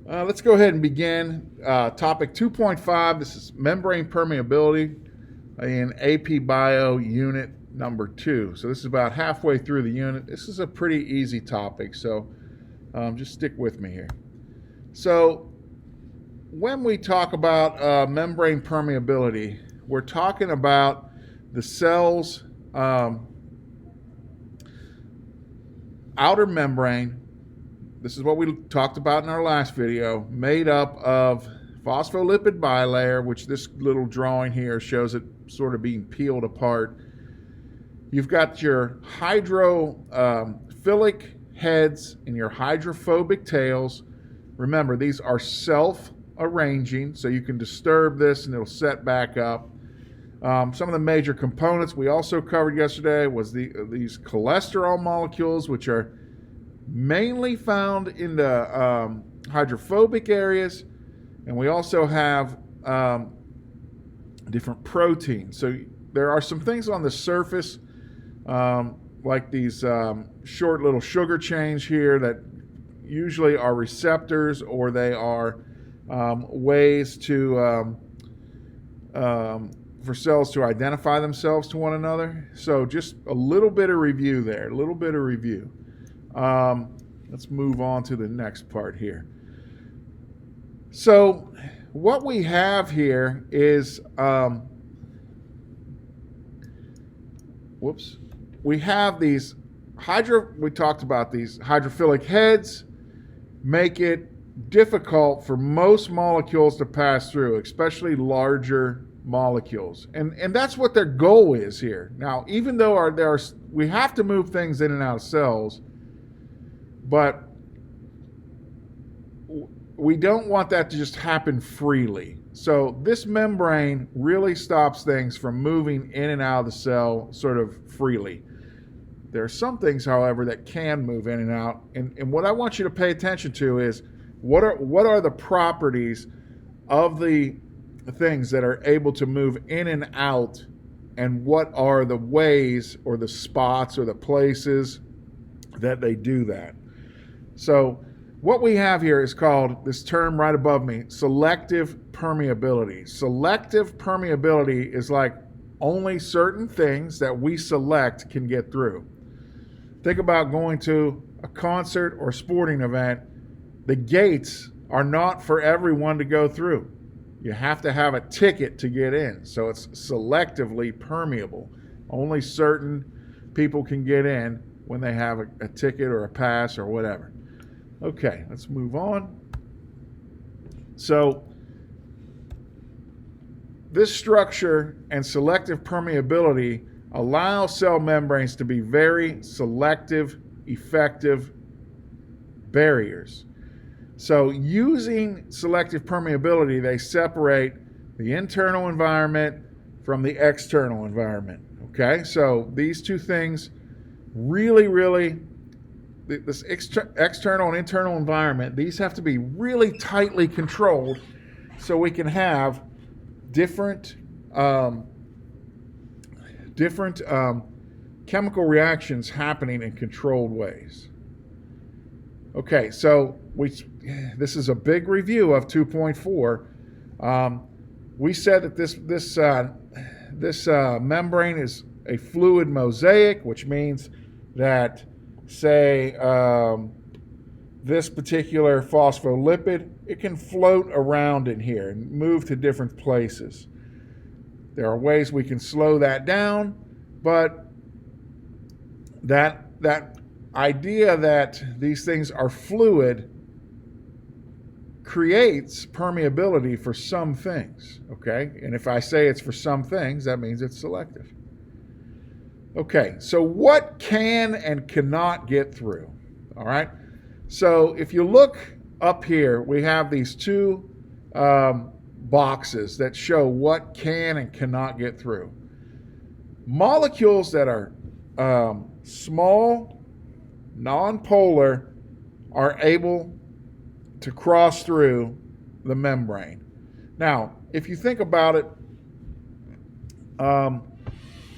Let's go ahead and begin. Topic 2.5. This is membrane permeability in AP Bio Unit number 2. So this is about halfway through the unit. This is a pretty easy topic, so just stick with me here. So when we talk about membrane permeability, we're talking about the cell's outer membrane. This is what we talked about in our last video, made up of phospholipid bilayer, which this little drawing here shows it sort of being peeled apart. You've got your hydrophilic heads and your hydrophobic tails. Remember, these are self-arranging, so you can disturb this and it'll set back up. Some of the major components we also covered yesterday was these cholesterol molecules, which are mainly found in the hydrophobic areas, and we also have different proteins. So there are some things on the surface, like these short little sugar chains here that usually are receptors, or they are ways to for cells to identify themselves to one another. So just a little bit of review there, a little bit of review. Let's move on to the next part here. So what we have here is, we have these we talked about these hydrophilic heads make it difficult for most molecules to pass through, especially larger molecules. And that's what their goal is here. Now, even though we have to move things in and out of cells, but we don't want that to just happen freely. So this membrane really stops things from moving in and out of the cell sort of freely. There are some things, however, that can move in and out. And what I want you to pay attention to is what are the properties of the things that are able to move in and out, and what are the ways or the spots or the places that they do that. So what we have here is called, this term right above me, selective permeability. Selective permeability is like only certain things that we select can get through. Think about going to a concert or sporting event. The gates are not for everyone to go through. You have to have a ticket to get in, so it's selectively permeable. Only certain people can get in when they have a ticket or a pass or whatever. Okay, let's move on. So this structure and selective permeability allow cell membranes to be very selective, effective barriers. So using selective permeability, they separate the internal environment from the external environment. Okay, so these two things really, this external and internal environment, these have to be really tightly controlled so we can have different chemical reactions happening in controlled ways. Okay, so this is a big review of 2.4. We said that this membrane is a fluid mosaic, which means that, say, this particular phospholipid, it can float around in here and move to different places. There are ways we can slow that down, but that idea that these things are fluid creates permeability for some things, okay? And if I say it's for some things, that means it's selective. Okay, so what can and cannot get through, all right? So if you look up here, we have these two boxes that show what can and cannot get through. Molecules that are small, non-polar, are able to cross through the membrane. Now, if you think about it,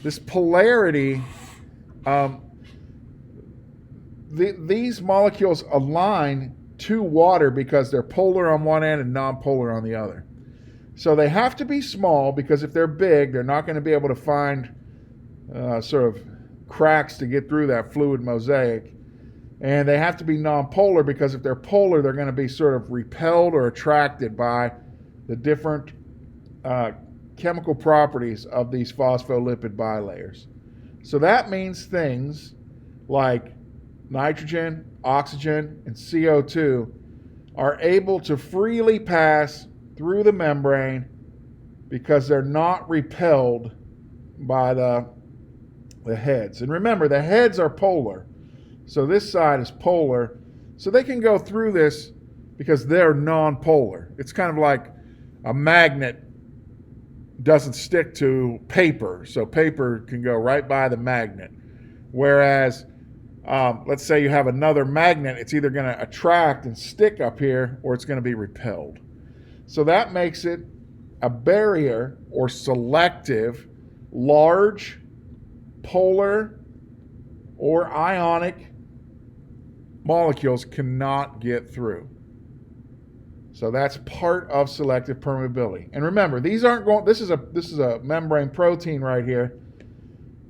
this polarity, these molecules align to water because they're polar on one end and nonpolar on the other. So they have to be small because if they're big, they're not going to be able to find sort of cracks to get through that fluid mosaic. And they have to be nonpolar because if they're polar, they're going to be sort of repelled or attracted by the different chemical properties of these phospholipid bilayers. So that means things like nitrogen, oxygen, and CO2 are able to freely pass through the membrane because they're not repelled by the heads. And remember, the heads are polar. So this side is polar. So they can go through this because they're non-polar. It's kind of like a magnet doesn't stick to paper. So paper can go right by the magnet. Whereas, let's say you have another magnet, it's either going to attract and stick up here or it's going to be repelled. So that makes it a barrier or selective, large, polar, or ionic molecules cannot get through. So that's part of selective permeability. And remember, these aren't going, this is a membrane protein right here.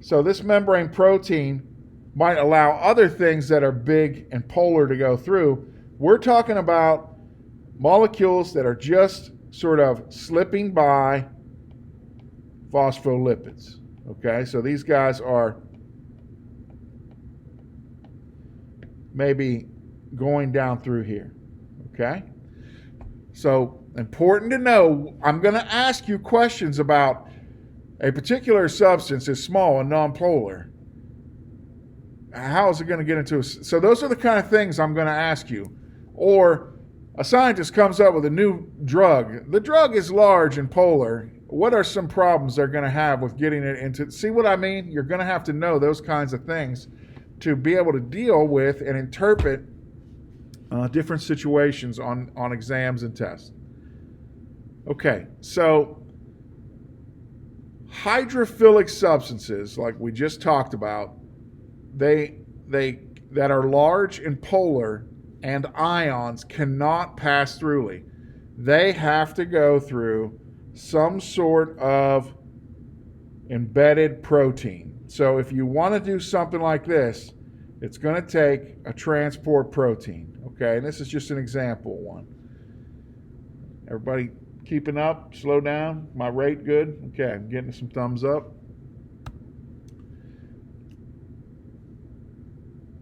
So this membrane protein might allow other things that are big and polar to go through. We're talking about molecules that are just sort of slipping by phospholipids. Okay, so these guys are maybe going down through here. Okay, so important to know, I'm going to ask you questions about a particular substance is small and nonpolar. How is it going to get into? So those are the kind of things I'm going to ask you. Or a scientist comes up with a new drug. The drug is large and polar. What are some problems they're going to have with getting it into? See what I mean? You're going to have to know those kinds of things to be able to deal with and interpret different situations on exams and tests. Okay, so hydrophilic substances, like we just talked about, they that are large and polar and ions cannot pass throughly. They have to go through some sort of embedded protein. So if you want to do something like this, it's going to take a transport protein. Okay, and this is just an example one. Everybody keeping up? Slow down? My rate good? Okay, I'm getting some thumbs up.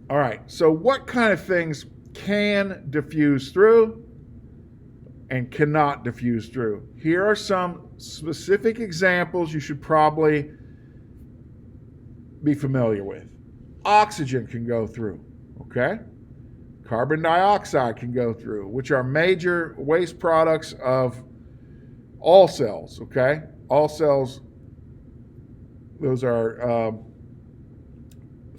All right, so what kind of things can diffuse through and cannot diffuse through? Here are some specific examples you should probably be familiar with. Oxygen can go through, okay? Carbon dioxide can go through, which are major waste products of all cells, okay? All cells, those are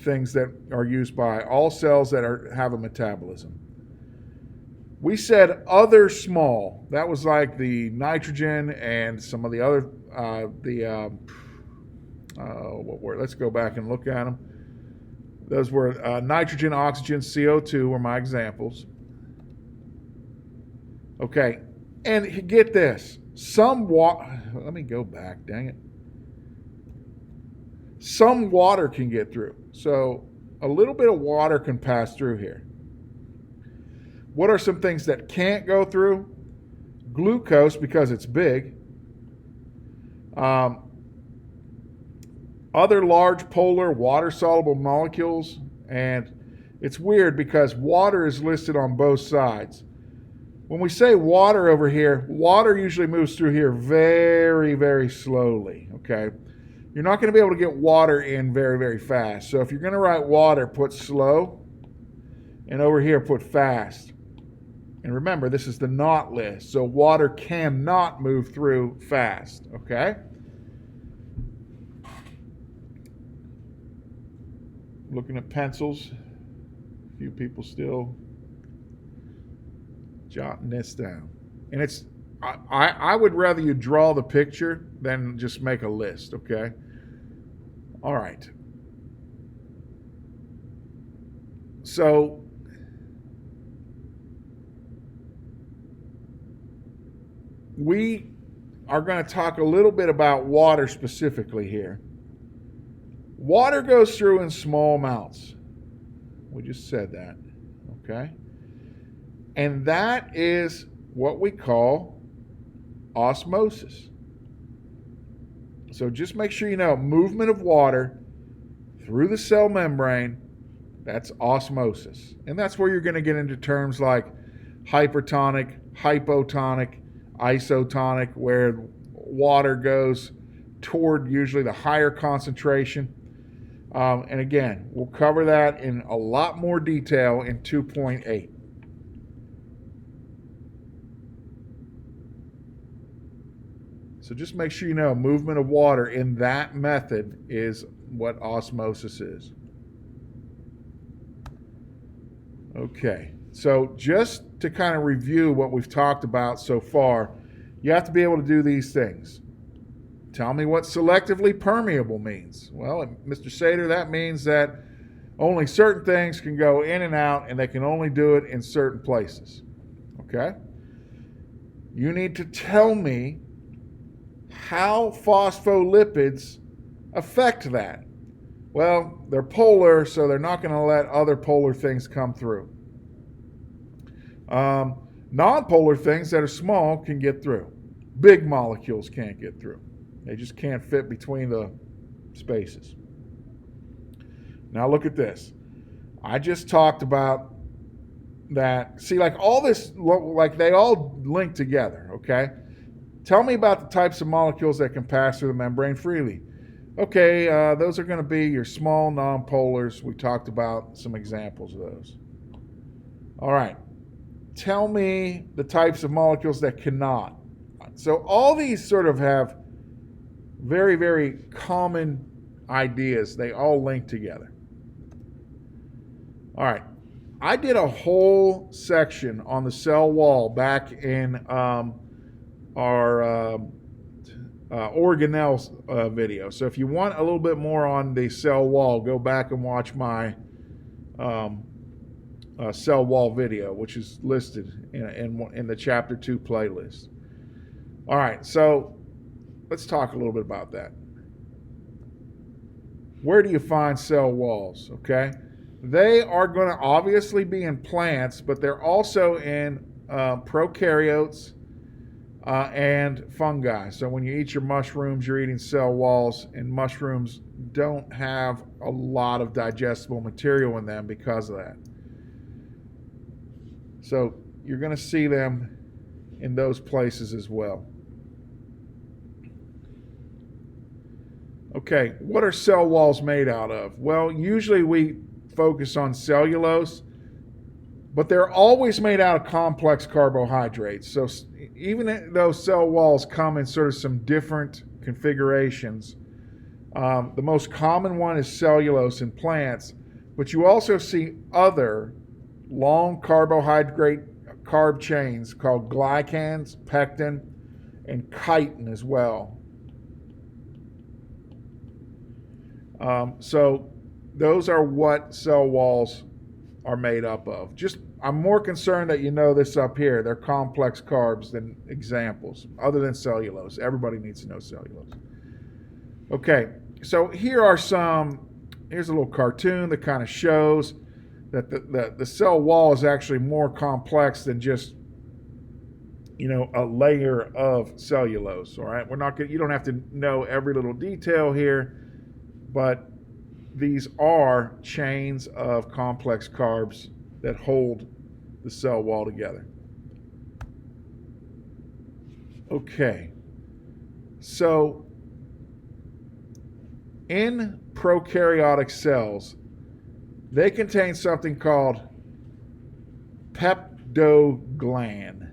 things that are used by all cells that have a metabolism. We said other small. That was like the nitrogen and some of the other, let's go back and look at them. Those were nitrogen, oxygen, CO2 were my examples. Okay, and get this. Let me go back, dang it. Some water can get through. So a little bit of water can pass through here. What are some things that can't go through? Glucose, because it's big. Other large polar water-soluble molecules. And it's weird because water is listed on both sides. When we say water over here, water usually moves through here very, very slowly, okay? You're not going to be able to get water in very, very fast. So if you're going to write water, put slow. And over here, put fast. And remember, this is the not list. So water cannot move through fast, okay? Looking at pencils. A few people still jotting this down. And it's, I would rather you draw the picture than just make a list, okay? All right. So we are going to talk a little bit about water specifically here. Water goes through in small amounts. We just said that, okay? And that is what we call osmosis. So just make sure you know movement of water through the cell membrane, that's osmosis. And that's where you're going to get into terms like hypertonic, hypotonic, isotonic, where water goes toward usually the higher concentration. And again, we'll cover that in a lot more detail in 2.8. So just make sure you know movement of water in that method is what osmosis is. Okay, so just to kind of review what we've talked about so far, you have to be able to do these things. Tell me what selectively permeable means. Well, Mr. Sater, that means that only certain things can go in and out, and they can only do it in certain places. Okay? You need to tell me how phospholipids affect that. Well, they're polar, so they're not going to let other polar things come through. Non-polar things that are small can get through. Big molecules can't get through. They just can't fit between the spaces. Now look at this. I just talked about that. See, like all this, like they all link together, okay? Tell me about the types of molecules that can pass through the membrane freely. Okay, those are going to be your small nonpolars. We talked about some examples of those. All right. Tell me the types of molecules that cannot. So all these sort of have very, very common ideas. They all link together. All right. I did a whole section on the cell wall back in our organelle video. So if you want a little bit more on the cell wall, go back and watch my cell wall video, which is listed in the Chapter 2 playlist. All right, so let's talk a little bit about that. Where do you find cell walls, okay? They are going to obviously be in plants, but they're also in prokaryotes and fungi. So when you eat your mushrooms, you're eating cell walls, and mushrooms don't have a lot of digestible material in them because of that. So you're going to see them in those places as well. Okay, what are cell walls made out of? Well, usually we focus on cellulose, but they're always made out of complex carbohydrates. So even though cell walls come in sort of some different configurations, the most common one is cellulose in plants, but you also see other long carbohydrate carb chains called glycans, pectin, and chitin as well. So those are what cell walls are made up of. I'm more concerned that you know this up here. They're complex carbs than examples, other than cellulose. Everybody needs to know cellulose. Okay, so here's a little cartoon that kind of shows that the cell wall is actually more complex than just, a layer of cellulose. All right, you don't have to know every little detail here, but these are chains of complex carbs that hold the cell wall together. Okay, so in prokaryotic cells, they contain something called peptidoglycan,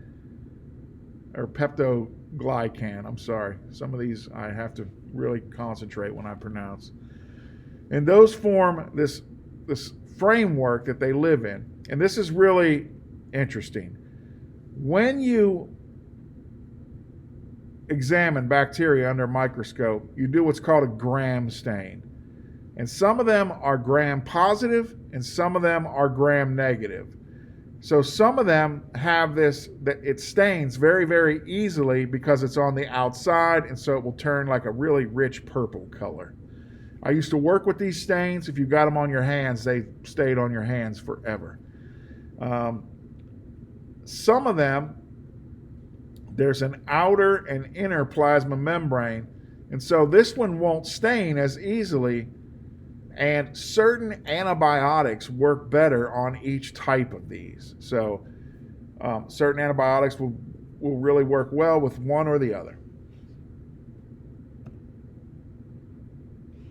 or peptidoglycan. I'm sorry. Some of these I have to really concentrate when I pronounce. And those form this framework that they live in. And this is really interesting. When you examine bacteria under a microscope, you do what's called a gram stain. And some of them are gram positive and some of them are gram negative. So some of them have this, that it stains very, very easily because it's on the outside, and so it will turn like a really rich purple color. I used to work with these stains. If you got them on your hands, they stayed on your hands forever. Some of them, there's an outer and inner plasma membrane, and so this one won't stain as easily, and certain antibiotics work better on each type of these. So certain antibiotics will really work well with one or the other.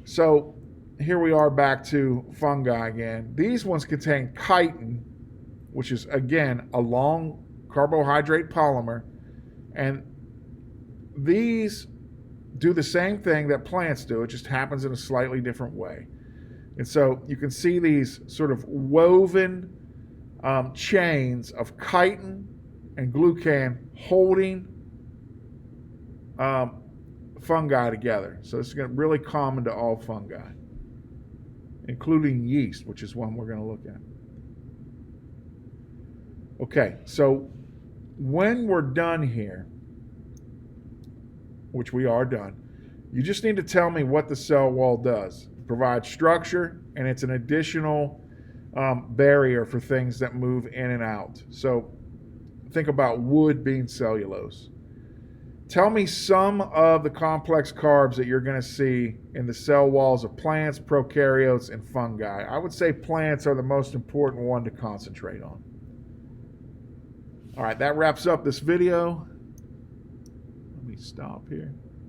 So here we are back to fungi again. These ones contain chitin, which is, again, a long carbohydrate polymer, and these do the same thing that plants do. It just happens in a slightly different way. And so you can see these sort of woven chains of chitin and glucan holding fungi together. So this is really common to all fungi, including yeast, which is one we're going to look at. Okay, so when we're done here, which we are done, you just need to tell me what the cell wall does. It provides structure, and it's an additional barrier for things that move in and out. So think about wood being cellulose. Tell me some of the complex carbs that you're going to see in the cell walls of plants, prokaryotes, and fungi. I would say plants are the most important one to concentrate on. All right, that wraps up this video. Let me stop here.